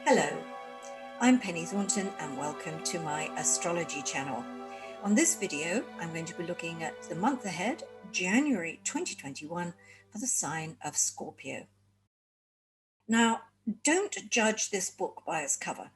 Hello, I'm Penny Thornton and welcome to my astrology channel. On this video, I'm going to be looking at the month ahead, January 2021, for the sign of Scorpio. Now, don't judge this book by its cover,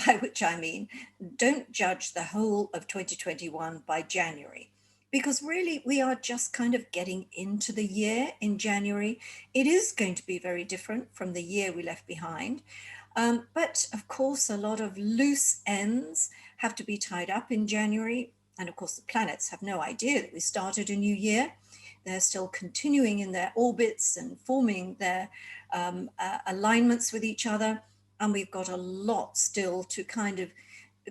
by which I mean, don't judge the whole of 2021 by January, because really we are just kind of getting into the year in January. It is going to be very different from the year we left behind. But of course, a lot of loose ends have to be tied up in January. And of course, the planets have no idea that we started a new year. They're still continuing in their orbits and forming their alignments with each other. And we've got a lot still to kind of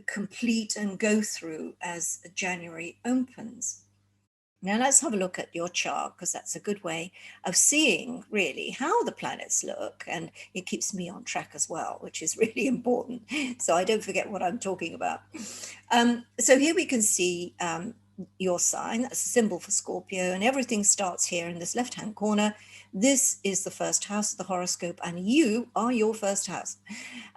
complete and go through as January opens. Now let's have a look at your chart, because that's a good way of seeing really how the planets look, and it keeps me on track as well, which is really important, so I don't forget what I'm talking about. So here we can see your sign. That's a symbol for Scorpio, and everything starts here in this left-hand corner. This is the first house of the horoscope, and you are your first house.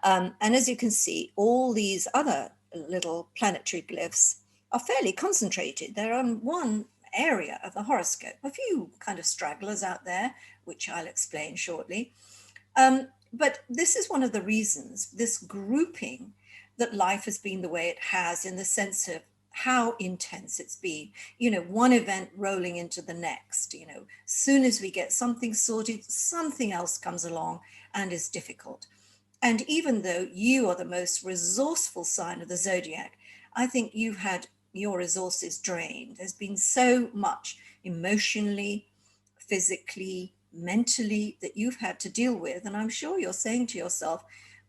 And as you can see, all these other little planetary glyphs are fairly concentrated. They're on one area of the horoscope. A few kind of stragglers out there, which I'll explain shortly. But this is one of the reasons, this grouping, that life has been the way it has, in the sense of how intense it's been. You know, one event rolling into the next. You know, soon as we get something sorted, something else comes along and is difficult. And even though you are the most resourceful sign of the zodiac, I think you've had your resources drained. There's been so much emotionally, physically, mentally that you've had to deal with. And I'm sure you're saying to yourself,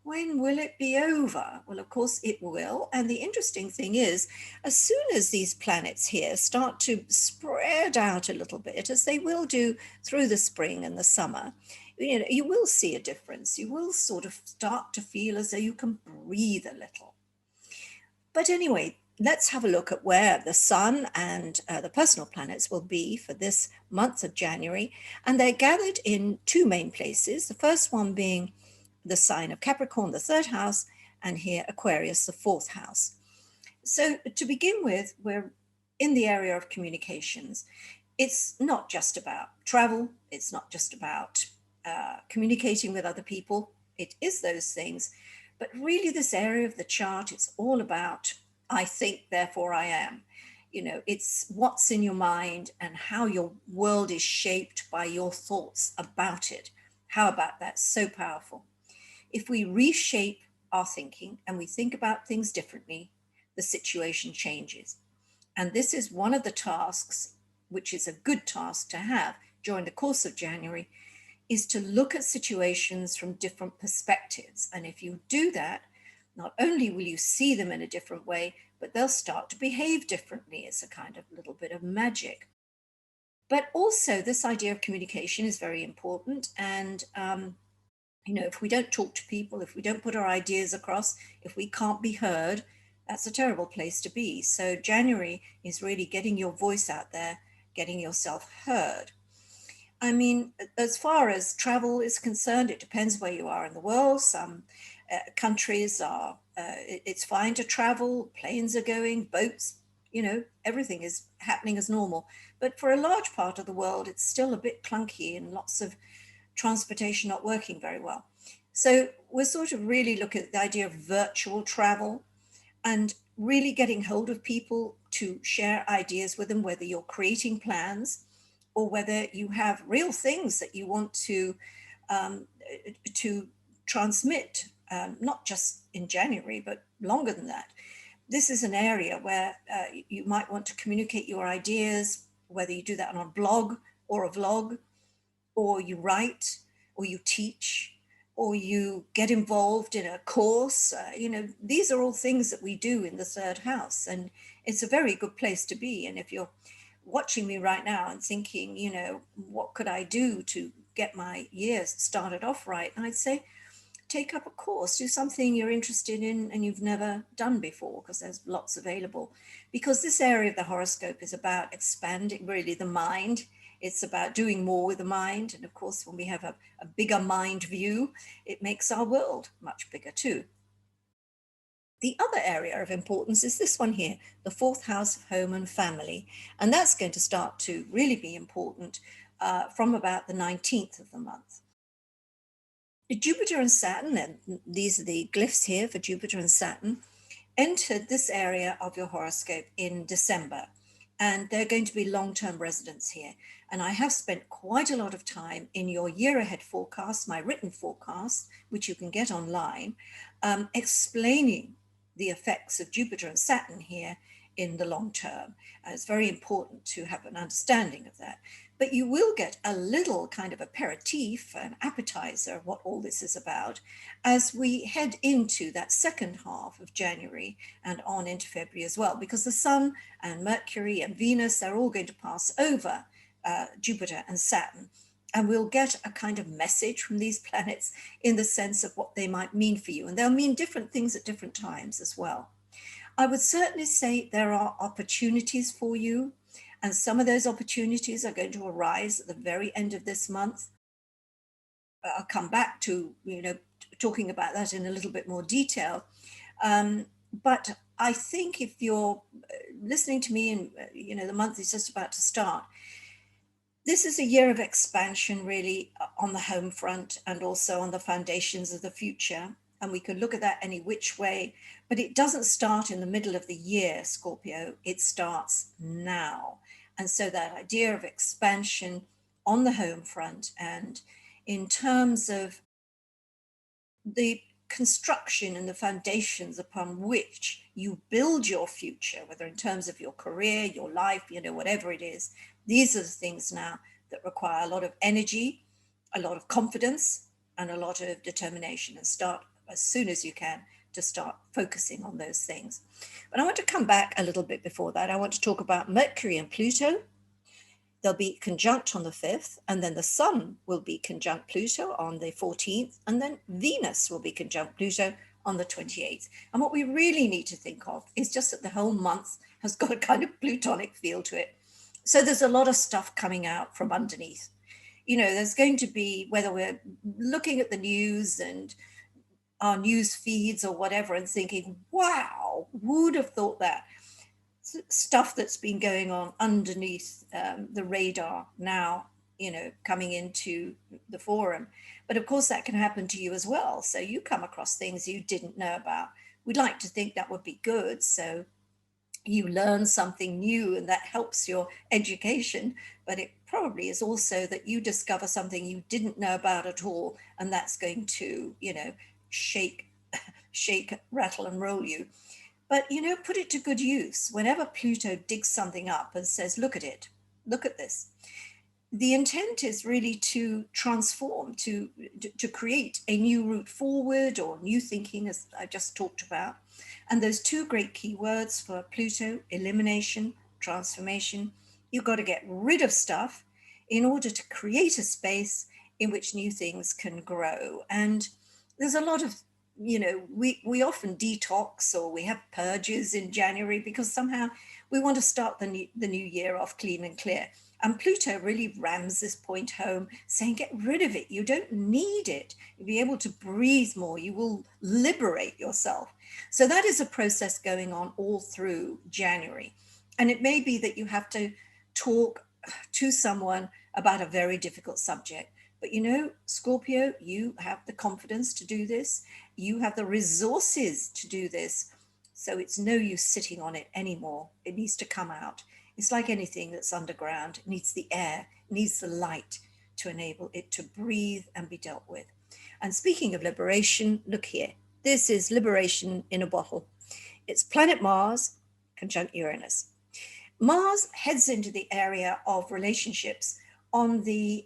when will it be over? Well, of course it will. And the interesting thing is, as soon as these planets here start to spread out a little bit, as they will do through the spring and the summer, you know, you will see a difference. You will sort of start to feel as though you can breathe a little. But anyway, let's have a look at where the sun and the personal planets will be for this month of January. And they're gathered in two main places. The first one being the sign of Capricorn, the third house, and here Aquarius, the fourth house. So to begin with, we're in the area of communications. It's not just about travel. It's not just about communicating with other people. It is those things. But really, this area of the chart, it's all about I think, therefore I am. You know, it's what's in your mind and how your world is shaped by your thoughts about it. How about that? So powerful. If we reshape our thinking and we think about things differently, the situation changes. And this is one of the tasks, which is a good task to have during the course of January, is to look at situations from different perspectives. And if you do that, not only will you see them in a different way, but they'll start to behave differently. It's a kind of little bit of magic. But also, this idea of communication is very important. And, you know, if we don't talk to people, if we don't put our ideas across, if we can't be heard, that's a terrible place to be. So, January is really getting your voice out there, getting yourself heard. I mean, as far as travel is concerned, it depends where you are in the world. Some countries are, it's fine to travel, planes are going, boats, you know, everything is happening as normal. But for a large part of the world, it's still a bit clunky and lots of transportation not working very well. So we're sort of really looking at the idea of virtual travel and really getting hold of people to share ideas with them, whether you're creating plans or whether you have real things that you want to transmit, not just in January, but longer than that. This is an area where you might want to communicate your ideas, whether you do that on a blog or a vlog, or you write, or you teach, or you get involved in a course. You know, these are all things that we do in the third house, and it's a very good place to be. And if you're watching me right now and thinking, you know, what could I do to get my years started off right? And I'd say, take up a course, do something you're interested in and you've never done before, because there's lots available. Because this area of the horoscope is about expanding really the mind. It's about doing more with the mind. And of course, when we have a bigger mind view, it makes our world much bigger too. The other area of importance is this one here, the fourth house of home and family. And that's going to start to really be important from about the 19th of the month. Jupiter and Saturn, and these are the glyphs here for Jupiter and Saturn, entered this area of your horoscope in December. And they're going to be long-term residents here. And I have spent quite a lot of time in your year ahead forecast, my written forecast, which you can get online, explaining the effects of Jupiter and Saturn here in the long term. And it's very important to have an understanding of that. But you will get a little kind of aperitif, an appetizer of what all this is about, as we head into that second half of January and on into February as well, because the Sun and Mercury and Venus, they're all going to pass over Jupiter and Saturn. And we'll get a kind of message from these planets in the sense of what they might mean for you. And they'll mean different things at different times as well. I would certainly say there are opportunities for you. And some of those opportunities are going to arise at the very end of this month. I'll come back to, talking about that in a little bit more detail. But I think if you're listening to me and, the month is just about to start, this is a year of expansion, really, on the home front and also on the foundations of the future. And we could look at that any which way, but it doesn't start in the middle of the year, Scorpio. It starts now. And so that idea of expansion on the home front and in terms of the construction and the foundations upon which you build your future, whether in terms of your career, your life, whatever it is, these are the things now that require a lot of energy, a lot of confidence, and a lot of determination, and start as soon as you can to start focusing on those things. But I want to come back a little bit before that. I want to talk about Mercury and Pluto. They'll be conjunct on the 5th, and then the Sun will be conjunct Pluto on the 14th, and then Venus will be conjunct Pluto on the 28th. And what we really need to think of is just that the whole month has got a kind of plutonic feel to it. So there's a lot of stuff coming out from underneath. There's going to be, whether we're looking at the news and our news feeds or whatever and thinking, wow, who would have thought that? Stuff that's been going on underneath the radar now, coming into the forum. But of course, that can happen to you as well. So you come across things you didn't know about. We'd like to think that would be good. So you learn something new and that helps your education. But it probably is also that you discover something you didn't know about at all. And that's going to, shake, rattle, and roll you. But, put it to good use. Whenever Pluto digs something up and says, look at it, look at this, the intent is really to transform, to create a new route forward or new thinking, as I just talked about. And those two great keywords for Pluto, elimination, transformation. You've got to get rid of stuff in order to create a space in which new things can grow. And there's a lot of we often detox or we have purges in January because somehow we want to start the new year off clean and clear. And Pluto really rams this point home, saying, get rid of it. You don't need it. You'll be able to breathe more. You will liberate yourself. So that is a process going on all through January. And it may be that you have to talk to someone about a very difficult subject. But Scorpio, you have the confidence to do this. You have the resources to do this. So it's no use sitting on it anymore. It needs to come out. It's like anything that's underground. It needs the air, it needs the light to enable it to breathe and be dealt with. And speaking of liberation, look here. This is liberation in a bottle. It's planet Mars conjunct Uranus. Mars heads into the area of relationships on the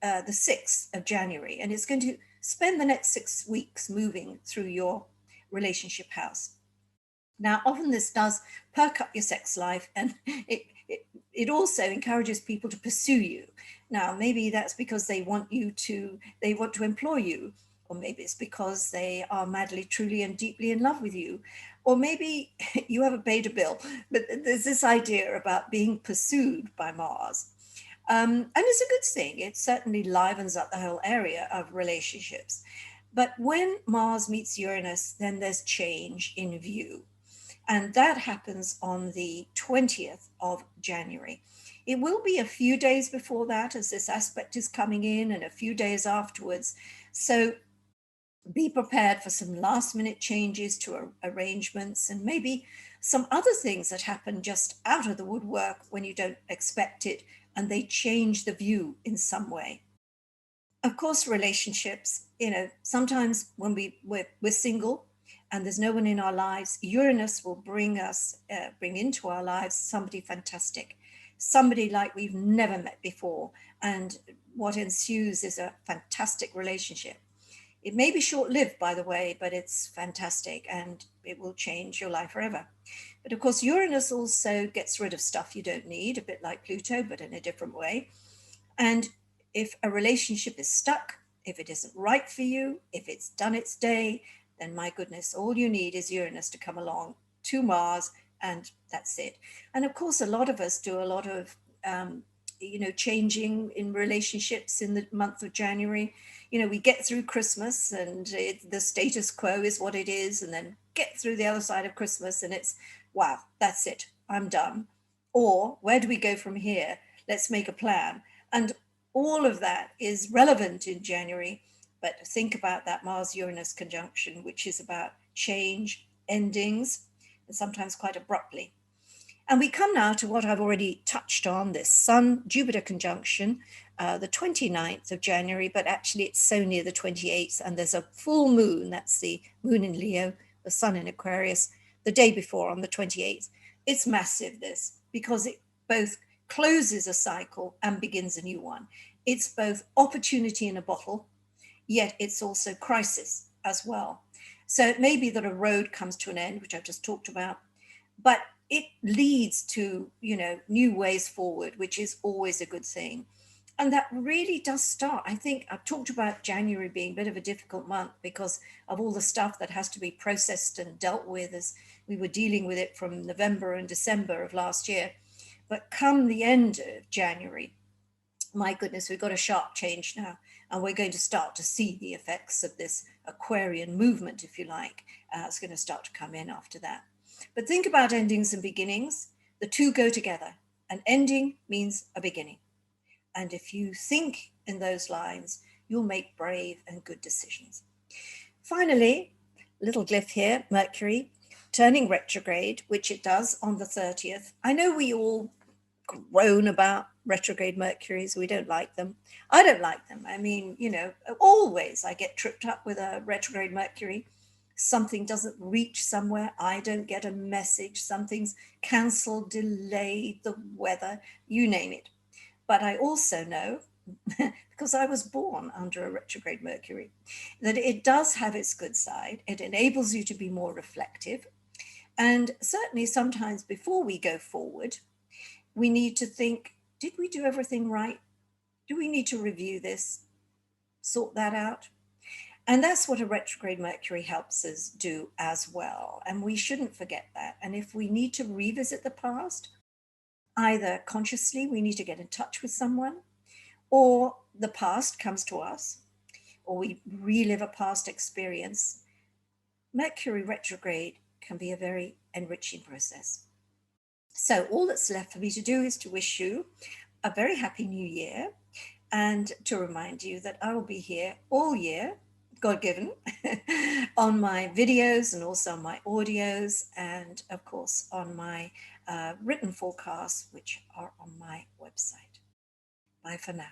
6th of January, and it's going to spend the next 6 weeks moving through your relationship house. Now, often this does perk up your sex life, and it also encourages people to pursue you. Now, maybe that's because they want to employ you, or maybe it's because they are madly, truly, and deeply in love with you, or maybe you haven't paid a bill. But there's this idea about being pursued by Mars. And it's a good thing. It certainly livens up the whole area of relationships. But when Mars meets Uranus, then there's change in view. And that happens on the 20th of January. It will be a few days before that as this aspect is coming in, and a few days afterwards. So be prepared for some last minute changes to arrangements, and maybe some other things that happen just out of the woodwork when you don't expect it, and they change the view in some way. Of course, relationships, sometimes when we're single and there's no one in our lives, Uranus will bring into our lives somebody fantastic, somebody like we've never met before. And what ensues is a fantastic relationship. It may be short lived, by the way, but it's fantastic and it will change your life forever. But of course, Uranus also gets rid of stuff you don't need, a bit like Pluto, but in a different way. And if a relationship is stuck, if it isn't right for you, if it's done its day, then my goodness, all you need is Uranus to come along to Mars, and that's it. And of course, a lot of us do a lot of changing in relationships in the month of January. We get through Christmas and the status quo is what it is, and then get through the other side of Christmas and it's, wow, that's it, I'm done. Or where do we go from here? Let's make a plan. And all of that is relevant in January. But think about that Mars Uranus conjunction, which is about change, endings, and sometimes quite abruptly. And we come now to what I've already touched on, this Sun Jupiter conjunction, the 29th of January, but actually it's so near the 28th, and there's a full moon, that's the moon in Leo, the Sun in Aquarius, the day before on the 28th. It's massive, this, because it both closes a cycle and begins a new one. It's both opportunity in a bottle, yet it's also crisis as well. So it may be that a road comes to an end, which I've just talked about, but it leads to, new ways forward, which is always a good thing. And that really does start. I think I've talked about January being a bit of a difficult month because of all the stuff that has to be processed and dealt with as we were dealing with it from November and December of last year. But come the end of January, my goodness, we've got a sharp change now, and we're going to start to see the effects of this Aquarian movement, if you like. It's going to start to come in after that. But think about endings and beginnings. The two go together. An ending means a beginning. And if you think in those lines, you'll make brave and good decisions. Finally, little glyph here, Mercury turning retrograde, which it does on the 30th. I know we all groan about retrograde Mercuries. We don't like them. I don't like them. I mean, always I get tripped up with a retrograde Mercury. Something doesn't reach somewhere. I don't get a message. Something's cancelled, delayed, the weather, you name it. But I also know, because I was born under a retrograde Mercury, that it does have its good side. It enables you to be more reflective. And certainly sometimes before we go forward, we need to think, did we do everything right? Do we need to review this, sort that out? And that's what a retrograde Mercury helps us do as well. And we shouldn't forget that. And if we need to revisit the past, either consciously, we need to get in touch with someone, or the past comes to us, or we relive a past experience, Mercury retrograde can be a very enriching process. So all that's left for me to do is to wish you a very happy new year, and to remind you that I will be here all year, God-given, on my videos and also on my audios, and of course on my written forecasts, which are on my website. Bye for now.